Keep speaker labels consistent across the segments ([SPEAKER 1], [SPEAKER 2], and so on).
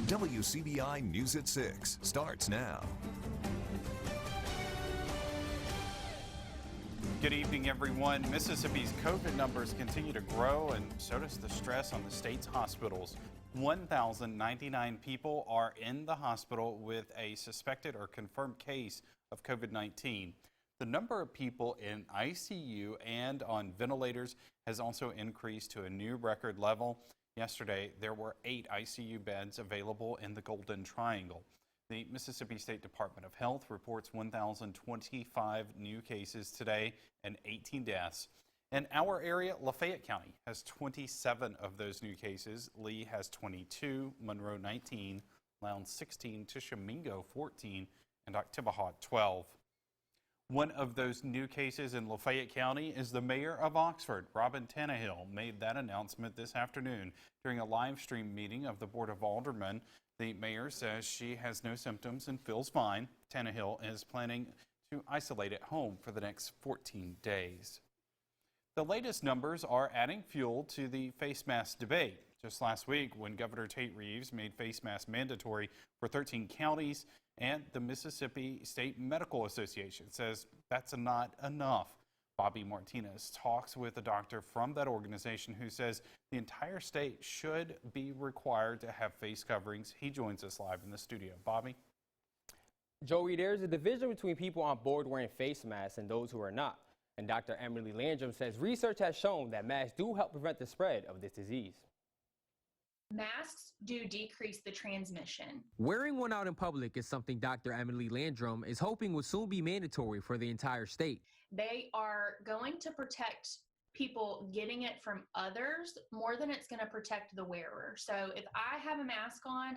[SPEAKER 1] WCBI News at 6 starts now.
[SPEAKER 2] Good evening, everyone. Mississippi's COVID numbers continue to grow, and so does the stress on the state's hospitals. 1,099 people are in the hospital with a suspected or confirmed case of COVID-19. The number of people in ICU and on ventilators has also increased to a new record level. Yesterday, there were 8 ICU beds available in the Golden Triangle. The Mississippi State Department of Health reports 1,025 new cases today and 18 deaths. In our area, Lafayette County has 27 of those new cases. Lee has 22, Monroe 19, Lowndes 16, Tishomingo 14, and Oktibbeha 12. One of those new cases in Lafayette County is the mayor of Oxford. Robin Tannehill made that announcement this afternoon during a live stream meeting of the Board of Aldermen. The mayor says she has no symptoms and feels fine. Tannehill is planning to isolate at home for the next 14 days. The latest numbers are adding fuel to the face mask debate. Just last week, when Governor Tate Reeves made face masks mandatory for 13 counties, and the Mississippi State Medical Association says that's not enough. Bobby Martinez talks with a doctor from that organization who says the entire state should be required to have face coverings. He joins us live in the studio. Bobby?
[SPEAKER 3] Joey, there's a division between people on board wearing face masks and those who are not. And Dr. Emily Landrum says research has shown that masks do help prevent the spread of this disease.
[SPEAKER 4] Masks do decrease the transmission.
[SPEAKER 3] Wearing one out in public is something Dr. Emily Landrum is hoping will soon be mandatory for the entire state.
[SPEAKER 4] They are going to protect people getting it from others more than it's going to protect the wearer. So if I have a mask on,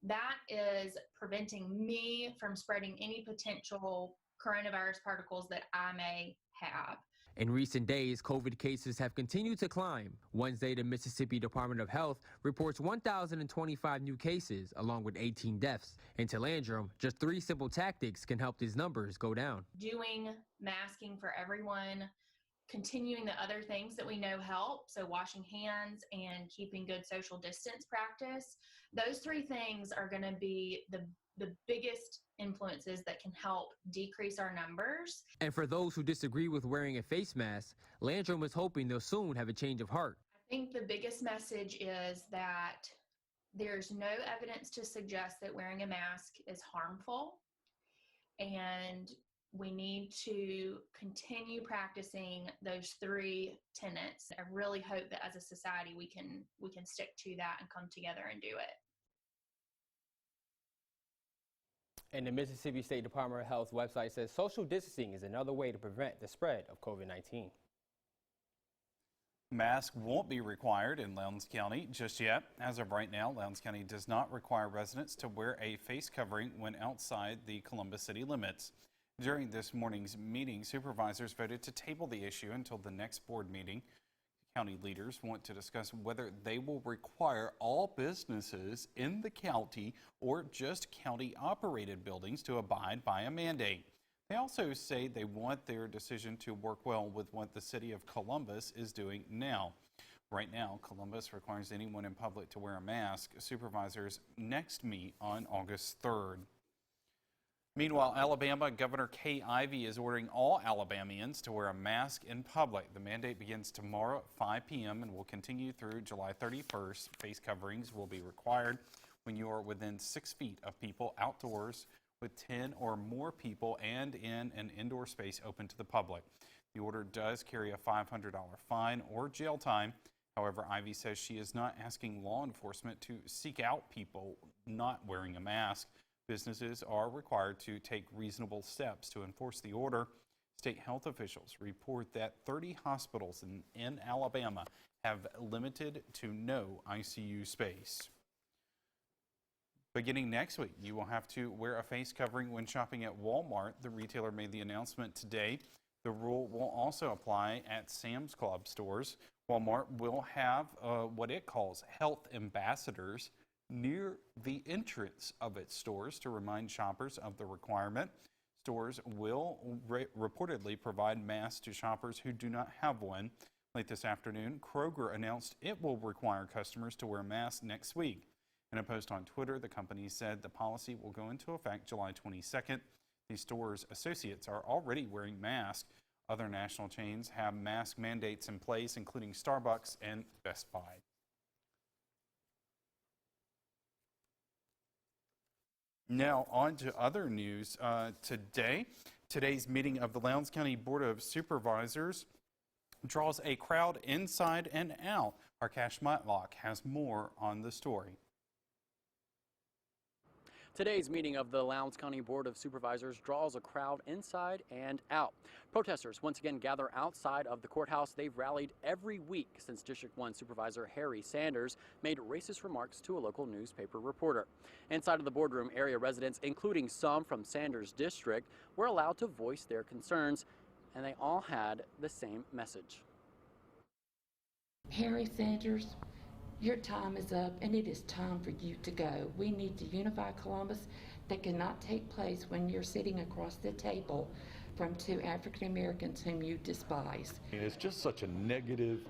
[SPEAKER 4] that is preventing me from spreading any potential coronavirus particles that I may have.
[SPEAKER 3] In recent days, COVID cases have continued to climb. Wednesday, the Mississippi Department of Health reports 1,025 new cases, along with 18 deaths. And to Landrum, just 3 simple tactics can help these numbers go down.
[SPEAKER 4] Doing masking for everyone, continuing the other things that we know help, so washing hands and keeping good social distance practice. Those 3 things are going to be the biggest influences that can help decrease our numbers.
[SPEAKER 3] And for those who disagree with wearing a face mask, Landrum is hoping they'll soon have a change of heart.
[SPEAKER 4] I think the biggest message is that there's no evidence to suggest that wearing a mask is harmful, and we need to continue practicing those 3 tenets. I really hope that as a society we can stick to that and come together and do it.
[SPEAKER 3] And the Mississippi State Department of Health website says social distancing is another way to prevent the spread of COVID-19.
[SPEAKER 2] Masks won't be required in Lowndes County just yet. As of right now, Lowndes County does not require residents to wear a face covering when outside the Columbus city limits. During this morning's meeting, supervisors voted to table the issue until the next board meeting. County leaders want to discuss whether they will require all businesses in the county or just county-operated buildings to abide by a mandate. They also say they want their decision to work well with what the city of Columbus is doing now. Right now, Columbus requires anyone in public to wear a mask. Supervisors next meet on August 3rd. Meanwhile, Alabama Governor Kay Ivey is ordering all Alabamians to wear a mask in public. The mandate begins tomorrow at 5 p.m. and will continue through July 31st. Face coverings will be required when you are within 6 feet of people outdoors with 10 or more people and in an indoor space open to the public. The order does carry a $500 fine or jail time. However, Ivey says she is not asking law enforcement to seek out people not wearing a mask. Businesses are required to take reasonable steps to enforce the order. State health officials report that 30 hospitals in Alabama have limited to no ICU space. Beginning next week, you will have to wear a face covering when shopping at Walmart. The retailer made the announcement today. The rule will also apply at Sam's Club stores. Walmart will have what it calls health ambassadors near the entrance of its stores to remind shoppers of the requirement. Stores will reportedly provide masks to shoppers who do not have one. Late this afternoon, Kroger announced it will require customers to wear masks next week. In a post on Twitter, the company said the policy will go into effect July 22nd. The store's associates are already wearing masks. Other national chains have mask mandates in place, including Starbucks and Best Buy. Now on to other news. Today's meeting of the Lowndes County Board of Supervisors draws a crowd inside and out. Our Cash Matlock has more on the story.
[SPEAKER 5] Today's meeting of the Lowndes County Board of Supervisors draws a crowd inside and out. Protesters once again gather outside of the courthouse. They've rallied every week since District 1 Supervisor Harry Sanders made racist remarks to a local newspaper reporter. Inside of the boardroom, area residents, including some from Sanders' district, were allowed to voice their concerns, and they all had the same message.
[SPEAKER 6] Harry Sanders, your time is up, and it is time for you to go. We need to unify Columbus. That cannot take place when you're sitting across the table from two African Americans whom you despise.
[SPEAKER 7] It's just such a negative,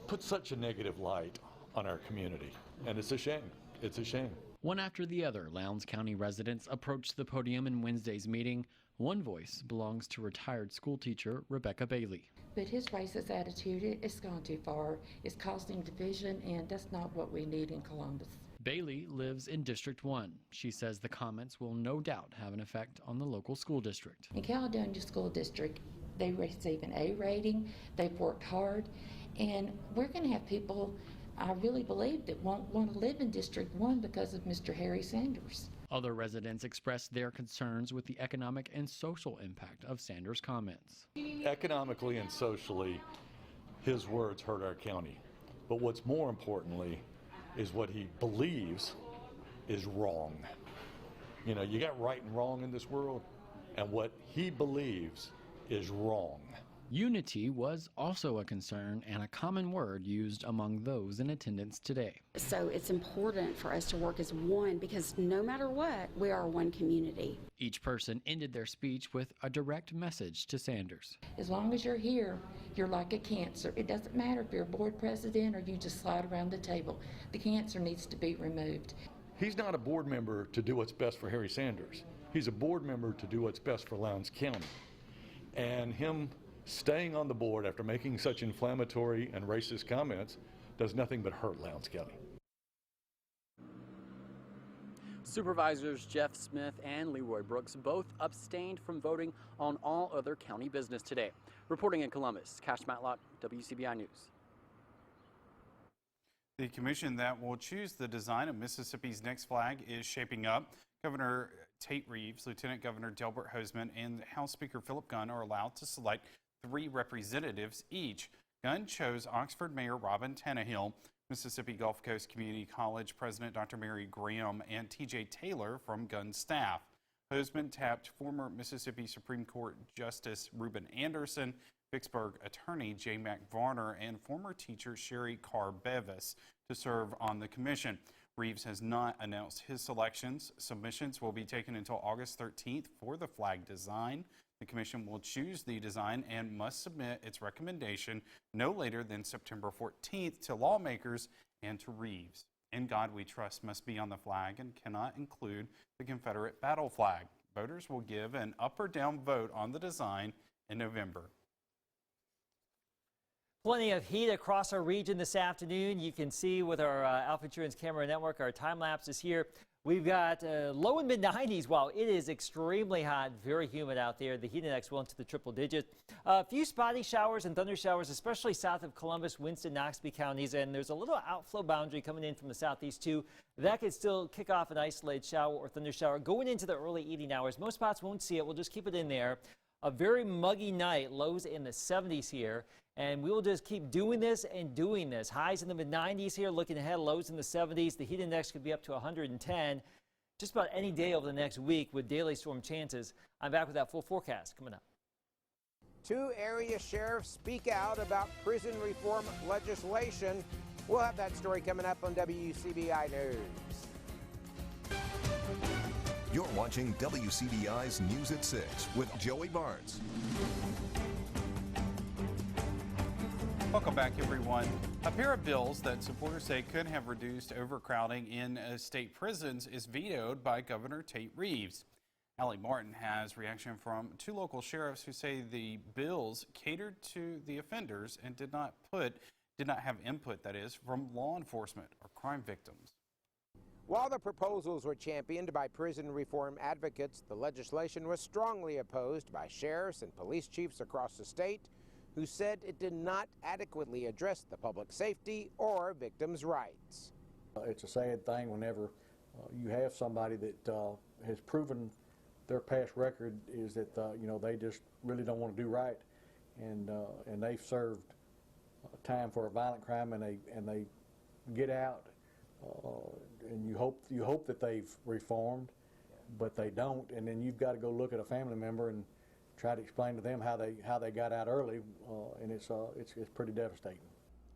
[SPEAKER 7] puts such a negative light on our community, and it's a shame. It's a shame.
[SPEAKER 5] One after the other, Lowndes County residents approached the podium in Wednesday's meeting. One voice belongs to retired school teacher Rebecca Bailey.
[SPEAKER 6] But his racist attitude, it's gone too far. It's causing division, and that's not what we need in Columbus.
[SPEAKER 5] Bailey lives in District 1. She says the comments will no doubt have an effect on the local school district.
[SPEAKER 6] In Caledonia School District, they receive an A rating. They've worked hard, and we're going to have people, I really believe, that won't want to live in District 1 because of Mr. Harry Sanders.
[SPEAKER 5] Other residents expressed their concerns with the economic and social impact of Sanders' comments.
[SPEAKER 7] Economically and socially, his words hurt our county. But what's more importantly is what he believes is wrong. You know, you got right and wrong in this world, and what he believes is wrong.
[SPEAKER 5] Unity was also a concern and a common word used among those in attendance today.
[SPEAKER 8] So it's important for us to work as one because no matter what, we are one community.
[SPEAKER 5] Each person ended their speech with a direct message to Sanders.
[SPEAKER 6] As long as you're here, you're like a cancer. It doesn't matter if you're a board president or you just slide around the table. The cancer needs to be removed.
[SPEAKER 7] He's not a board member to do what's best for Harry Sanders. He's a board member to do what's best for Lowndes County. And him staying on the board after making such inflammatory and racist comments does nothing but hurt Lowndes County.
[SPEAKER 5] Supervisors Jeff Smith and Leroy Brooks both abstained from voting on all other county business today. Reporting in Columbus, Cash Matlock, WCBI News.
[SPEAKER 2] The commission that will choose the design of Mississippi's next flag is shaping up. Governor Tate Reeves, Lieutenant Governor Delbert Hosemann, and House Speaker Philip Gunn are allowed to select 3 representatives each. Gunn chose Oxford Mayor Robin Tannehill, Mississippi Gulf Coast Community College President Dr. Mary Graham, and T.J. Taylor from Gunn's staff. Hosemann tapped former Mississippi Supreme Court Justice Reuben Anderson, Vicksburg attorney J. Mac Varner, and former teacher Sherry Carr Bevis to serve on the commission. Reeves has not announced his selections. Submissions will be taken until August 13th for the flag design. The commission will choose the design and must submit its recommendation no later than September 14th to lawmakers and to Reeves. "In God We Trust" must be on the flag and cannot include the Confederate battle flag. Voters will give an up or down vote on the design in November.
[SPEAKER 9] Plenty of heat across our region this afternoon. You can see with our Alpha Insurance Camera Network, our time lapse is here. We've got low and mid 90s. While it is extremely hot, very humid out there. The heat index well into the triple digits. A few spotty showers and thunder showers, especially south of Columbus, Winston, Noxubee counties. And there's a little outflow boundary coming in from the southeast too. That could still kick off an isolated shower or thunder shower going into the early evening hours. Most spots won't see it. We'll just keep it in there. A very muggy night, lows in the 70s here. And we will just keep doing this and doing this. Highs in the mid-90s here, looking ahead, lows in the 70s. The heat index could be up to 110 just about any day over the next week with daily storm chances. I'm back with that full forecast coming up.
[SPEAKER 10] 2 area sheriffs speak out about prison reform legislation. We'll have that story coming up on WCBI News.
[SPEAKER 1] You're watching WCBI's News at 6 with Joey Barnes.
[SPEAKER 2] Welcome back, everyone. A pair of bills that supporters say could have reduced overcrowding in state prisons is vetoed by Governor Tate Reeves. Allie Martin has reaction from two local sheriffs who say the bills catered to the offenders and did not have input, that is, from law enforcement or crime victims.
[SPEAKER 10] While the proposals were championed by prison reform advocates, the legislation was strongly opposed by sheriffs and police chiefs across the state who said it did not adequately address the public safety or victims' rights.
[SPEAKER 11] It's a sad thing whenever you have somebody that has proven their past record is that they just really don't want to do right, and they've served time for a violent crime, and they get out. And you hope that they've reformed, but they don't. And then you've got to go look at a family member and try to explain to them how they got out early, and it's pretty devastating.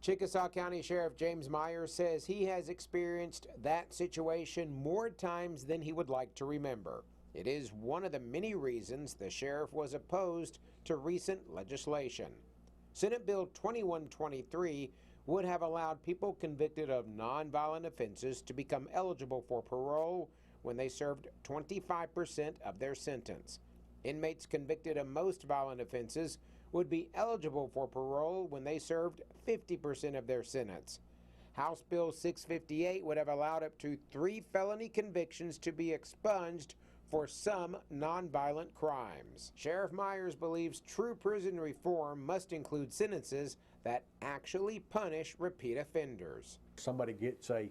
[SPEAKER 10] Chickasaw County Sheriff James Myers says he has experienced that situation more times than he would like to remember. It is one of the many reasons the sheriff was opposed to recent legislation. Senate Bill 2123 would have allowed people convicted of nonviolent offenses to become eligible for parole when they served 25% of their sentence. Inmates convicted of most violent offenses would be eligible for parole when they served 50% of their sentence. House Bill 658 would have allowed up to 3 felony convictions to be expunged for some nonviolent crimes. Sheriff Myers believes true prison reform must include sentences that actually punish repeat offenders.
[SPEAKER 11] Somebody gets a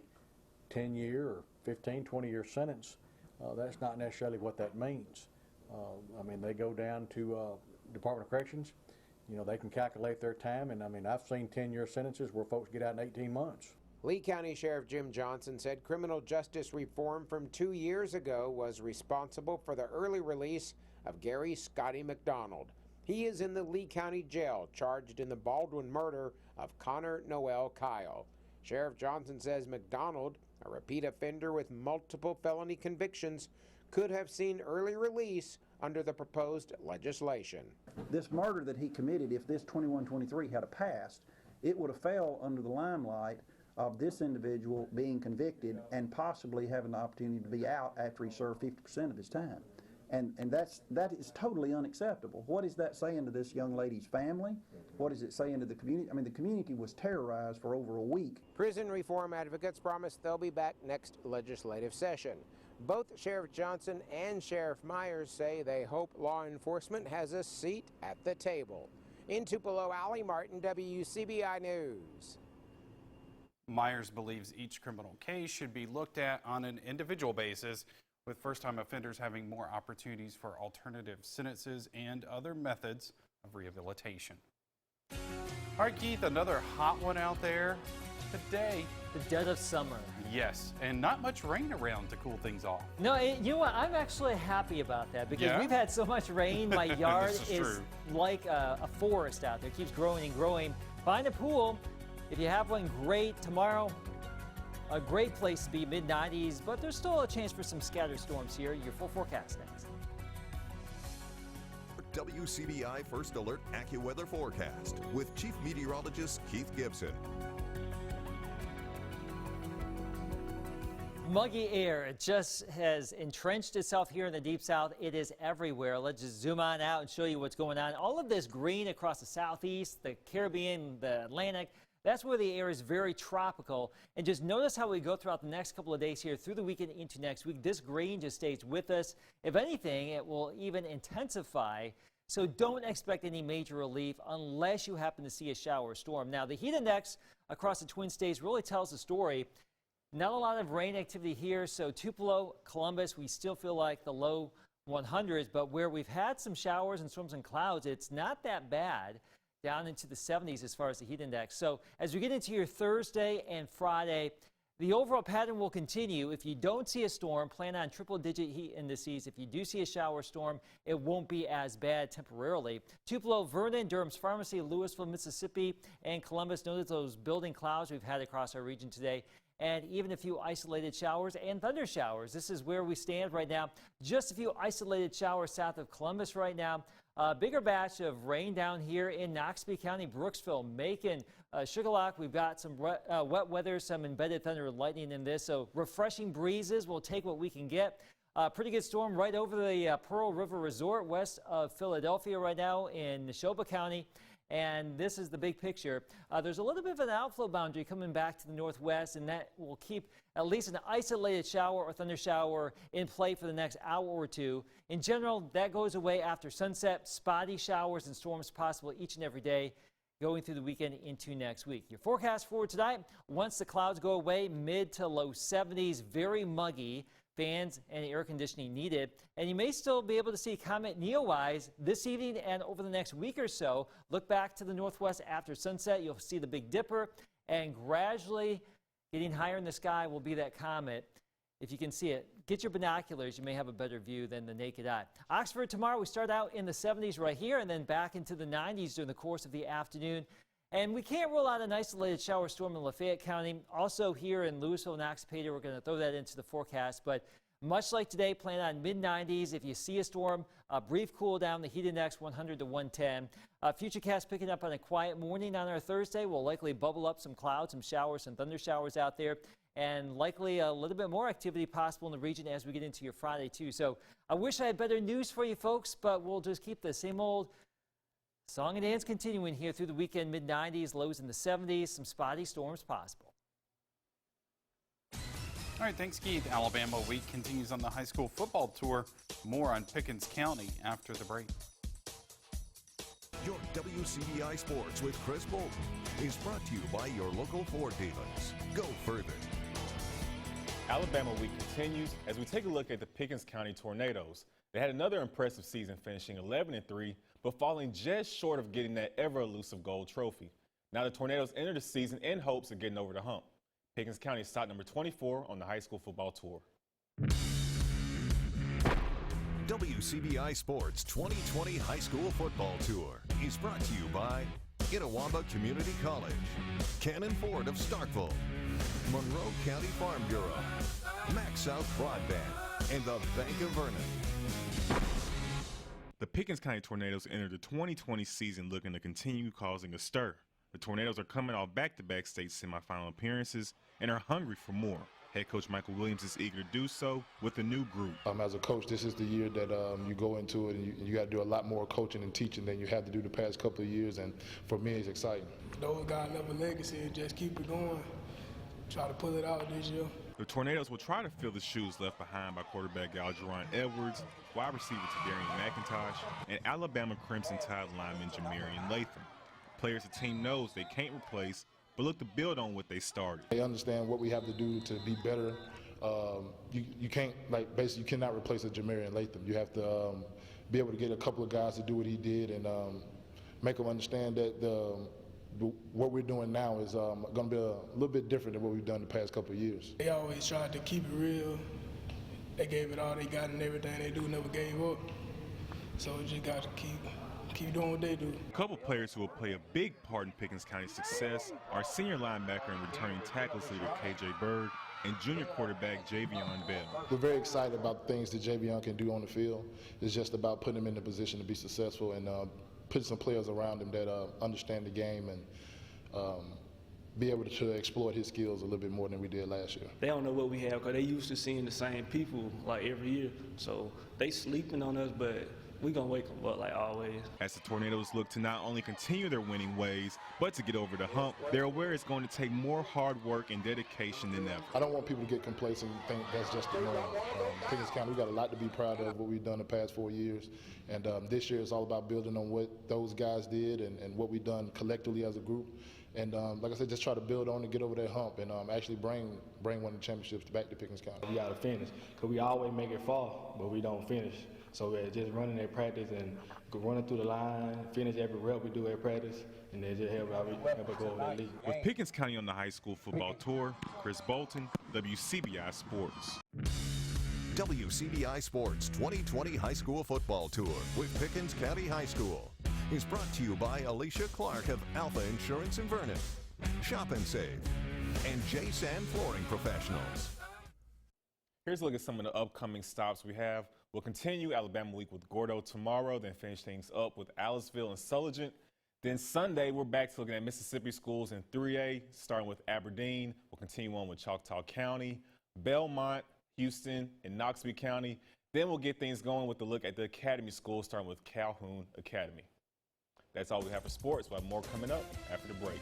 [SPEAKER 11] 10-year or 15, 20-year sentence, that's not necessarily what that means. I mean, they go down to Department of Corrections, they can calculate their time, and I mean, I've seen 10-year sentences where folks get out in 18 months.
[SPEAKER 10] Lee County Sheriff Jim Johnson said criminal justice reform from 2 years ago was responsible for the early release of Gary Scotty McDonald. He is in the Lee County Jail, charged in the Baldwin murder of Connor Noel Kyle. Sheriff Johnson says McDonald, a repeat offender with multiple felony convictions, could have seen early release under the proposed legislation.
[SPEAKER 12] This murder that he committed, if this 2123 had passed, it would have fell under the limelight of this individual being convicted and possibly having the opportunity to be out after he served 50% of his time. And that is totally unacceptable. What is that saying to this young lady's family? What is it saying to the community? I mean, the community was terrorized for over a week.
[SPEAKER 10] Prison reform advocates promise they'll be back next legislative session. Both Sheriff Johnson and Sheriff Myers say they hope law enforcement has a seat at the table. In Tupelo, Allie Martin, WCBI News.
[SPEAKER 2] Myers believes each criminal case should be looked at on an individual basis, with first-time offenders having more opportunities for alternative sentences and other methods of rehabilitation. All right, Keith, another hot one out there today.
[SPEAKER 9] The dead of summer.
[SPEAKER 2] Yes, and not much rain around to cool things off.
[SPEAKER 9] No, you know what? I'm actually happy about that because we've had so much rain. My yard is like a forest out there. It keeps growing and growing. Find a pool. If you have one, great. Tomorrow, a great place to be, mid-90s, but there's still a chance for some scattered storms here. Your full forecast next.
[SPEAKER 1] WCBI First Alert AccuWeather Forecast with Chief Meteorologist Keith Gibson.
[SPEAKER 9] Muggy air, it just has entrenched itself here in the Deep South. It is everywhere. Let's just zoom on out and show you what's going on. All of this green across the southeast, the Caribbean, the Atlantic, that's where the air is very tropical. And just notice how we go throughout the next couple of days here through the weekend into next week. This green just stays with us. If anything, it will even intensify. So don't expect any major relief unless you happen to see a shower or storm. Now, the heat index across the Twin States really tells the story. Not a lot of rain activity here, so Tupelo, Columbus, we still feel like the low 100s, but where we've had some showers and storms and clouds, it's not that bad, down into the 70s as far as the heat index. So as we get into your Thursday and Friday, the overall pattern will continue. If you don't see a storm, plan on triple-digit heat indices. If you do see a shower storm, it won't be as bad temporarily. Tupelo, Vernon, Durham's Pharmacy, Louisville, Mississippi, and Columbus. Notice those building clouds we've had across our region today. and even a few isolated showers and thunder showers. This is where we stand right now. Just a few isolated showers south of Columbus right now. A bigger batch of rain down here in Wcbi County, Brooksville, Macon, Sugar Lock. We've got some wet weather, some embedded thunder and lightning in this. So refreshing breezes. We'll take what we can get. Pretty good storm right over the Pearl River Resort west of Philadelphia right now in Neshoba County. And this is the big picture. There's a little bit of an outflow boundary coming back to the northwest, and that will keep at least an isolated shower or thunder shower in play for the next hour or two. In general, that goes away after sunset. Spotty showers and storms possible each and every day going through the weekend into next week. Your forecast for tonight, once the clouds go away, mid to low 70s, very muggy. Fans and air conditioning needed. And you may still be able to see Comet Neowise this evening and over the next week or so. Look back to the northwest after sunset. You'll see the Big Dipper, and gradually getting higher in the sky will be that comet. If you can see it, get your binoculars. You may have a better view than the naked eye. Oxford tomorrow, we start out in the 70s right here and then back into the 90s during the course of the afternoon. And we can't rule out an isolated shower storm in Lafayette County. Also here in Louisville and Oxapata, we're going to throw that into the forecast. But much like today, plan on mid-90s. If you see a storm, a brief cool down, the heat index 100 to 110. Futurecast picking up on a quiet morning on our Thursday. We'll likely bubble up some clouds, some showers, some thunder showers out there. And likely a little bit more activity possible in the region as we get into your Friday too. So I wish I had better news for you folks, but we'll just keep the same old song and dance continuing here through the weekend, mid-90s, lows in the 70s, some spotty storms possible.
[SPEAKER 2] All right, thanks, Keith. Alabama Week continues on the high school football tour. More on Pickens County after the break.
[SPEAKER 1] Your WCBI Sports with Chris Bolton is brought to you by your local Ford dealers. Go further.
[SPEAKER 13] Alabama Week continues as we take a look at the Pickens County Tornadoes. They had another impressive season, finishing 11-3, but falling just short of getting that ever-elusive gold trophy. Now the Tornadoes enter the season in hopes of getting over the hump. Pickens County is stock number 24 on the high school football tour.
[SPEAKER 1] WCBI Sports 2020 High School Football Tour is brought to you by Itawamba Community College, Cannon Ford of Starkville, Monroe County Farm Bureau, Max South Broadband, and the Bank of Vernon.
[SPEAKER 13] The Pickens County Tornadoes entered the 2020 season looking to continue causing a stir. The Tornadoes are coming off back-to-back state semifinal appearances and are hungry for more. Head coach Michael Williams is eager to do so with a new group.
[SPEAKER 14] As a coach, this is the year that you go into it and you got to do a lot more coaching and teaching than you had to do the past couple of years, and for me it's exciting.
[SPEAKER 15] Those guys left a legacy, just keep it going, try to pull it out this year.
[SPEAKER 13] The Tornadoes will try to fill the shoes left behind by quarterback Algeron Edwards, wide receiver Tadarian McIntosh, and Alabama Crimson Tide lineman Jamarian Latham. Players the team knows they can't replace, but look to build on what they started.
[SPEAKER 14] They understand what we have to do to be better. You can't, basically you cannot replace a Jamarian Latham. You have to be able to get a couple of guys to do what he did and make them understand that what we're doing now is going to be a little bit different than what we've done the past couple of years.
[SPEAKER 15] They always tried to keep it real. They gave it all they got, and everything they do never gave up. So we just got to keep doing what they do.
[SPEAKER 13] A couple players who will play a big part in Pickens County's success are senior linebacker and returning tackles leader KJ Bird and junior quarterback Javion Bell.
[SPEAKER 14] We're very excited about the things that Javion can do on the field. It's just about putting him in the position to be successful and putting some players around him that understand the game and be able to exploit his skills a little bit more than we did last year.
[SPEAKER 16] They don't know what we have because they used to seeing the same people like every year. So they sleeping on us, but we're going to wake them up like always.
[SPEAKER 13] As the Tornadoes look to not only continue their winning ways, but to get over the hump, they're aware it's going to take more hard work and dedication than ever.
[SPEAKER 14] I don't want people to get complacent and think that's just the norm. Pickens County, we've got a lot to be proud of what we've done the past 4 years. And this year is all about building on what those guys did and what we've done collectively as a group. And like I said, just try to build on and get over that hump and actually bring one of the championships back to Pickens County.
[SPEAKER 16] We got to finish because we always make it far, but we don't finish. So we're just running their practice and running through the line, finish every rep we do at practice, and they just help us go over that league.
[SPEAKER 13] With Pickens County on the high school football tour, Chris Bolton, WCBI Sports.
[SPEAKER 1] WCBI Sports 2020 High School Football Tour with Pickens County High School is brought to you by Alicia Clark of Alpha Insurance in Vernon. Shop and save. and J-San Flooring Professionals.
[SPEAKER 13] Here's a look at some of the upcoming stops we have. We'll continue Alabama Week with Gordo tomorrow, then finish things up with Aliceville and Sulligent. Then Sunday, we're back to looking at Mississippi schools in 3A, starting with Aberdeen. We'll continue on with Choctaw County, Belmont, Houston, and Knoxville County. Then we'll get things going with a look at the Academy schools, starting with Calhoun Academy. That's all we have for sports. We'll have more coming up after the break.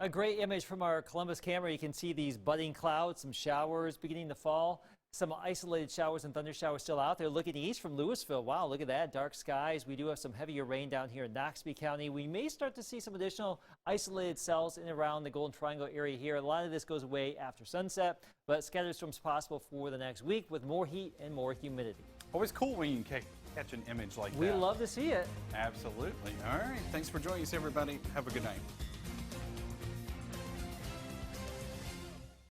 [SPEAKER 9] A great image from our Columbus camera. You can see these budding clouds, some showers beginning to fall, some isolated showers and thunder showers still out there. Looking east from Louisville. Wow, look at that. Dark skies. We do have some heavier rain down here in Knoxville County. We may start to see some additional isolated cells in and around the Golden Triangle area here. A lot of this goes away after sunset, but scattered storms possible for the next week with more heat and more humidity.
[SPEAKER 2] Always cool when you can catch an image like that.
[SPEAKER 9] We love to see it.
[SPEAKER 2] Absolutely. All right. Thanks for joining us, everybody. Have a good night.